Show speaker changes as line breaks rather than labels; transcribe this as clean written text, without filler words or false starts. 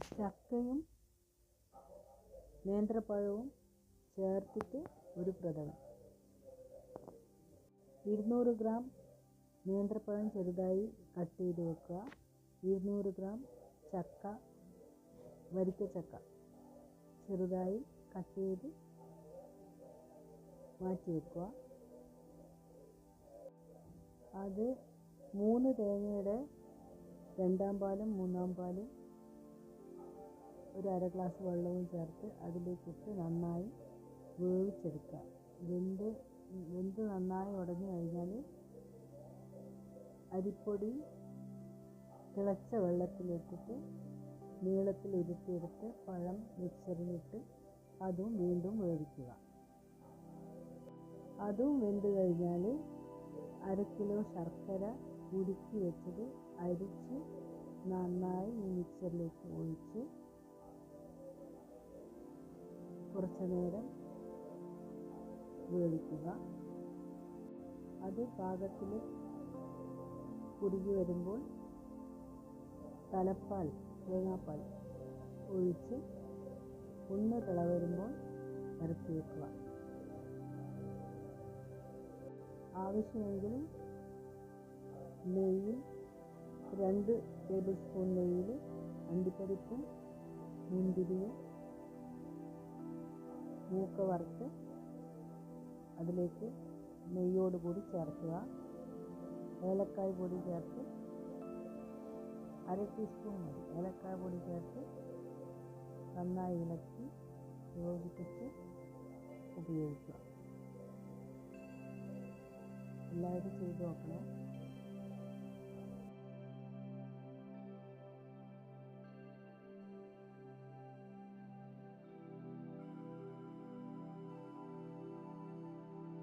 ചക്കയും നേന്ത്രപ്പഴവും ചേർത്തിട്ട് ഒരു പ്രഥമൻ. 200 ഗ്രാം നേന്ത്രപ്പഴം ചെറുതായി കട്ട് ചെയ്ത് വെക്കുക. 200 ഗ്രാം ചക്ക, വരിക്കച്ചക്ക ചെറുതായി കട്ട് ചെയ്ത് മാറ്റി വെക്കുക. അത് 3 തേങ്ങയുടെ 2ാം പാലും 3ാം പാലും ഒരു അര ഗ്ലാസ് വെള്ളവും ചേർത്ത് അതിലേക്കിട്ട് നന്നായി വേവിച്ചെടുക്കുക. വെന്ത് നന്നായി ഉടഞ്ഞു കഴിഞ്ഞാൽ അരിപ്പൊടി തിളച്ച വെള്ളത്തിലിട്ടിട്ട് നീളത്തിൽ ഉരുട്ടിയെടുത്ത് പഴം മിക്സറിലിട്ട് അതും വീണ്ടും വേവിക്കുക. അതും വെന്ത് കഴിഞ്ഞാൽ 1/2 കിലോ ശർക്കര ഉരുക്കി വെച്ചത് അരിച്ച് നന്നായി ഈ മിക്സറിലേക്ക് ഒഴിച്ച് കുറച്ച് നേരം വേവിക്കുക. അത് പാകത്തിൽ കുറുകി വരുമ്പോൾ തലപ്പാൽ, തേങ്ങാപ്പാൽ ഒഴിച്ച് ഒന്ന് തിള വരുമ്പോൾ ഇറക്കി വെക്കുക. ആവശ്യമെങ്കിൽ നെയ്യിൽ 2 ടേബിൾ സ്പൂൺ നെയ്യിൽ അണ്ടിപ്പരിപ്പും മുന്തിരിയും മൂക്ക വറുത്ത് അതിലേക്ക് നെയ്യോട് കൂടി ചേർക്കുക. ഏലക്കായ പൊടി ചേർത്ത് 1/2 ടീസ്പൂൺ മതി. ഏലക്കായ പൊടി ചേർത്ത് നന്നായി ഇളക്കി യോജിപ്പിച്ച് ഉപയോഗിക്കുക. എല്ലാവരും ചെയ്ത് നോക്കണം.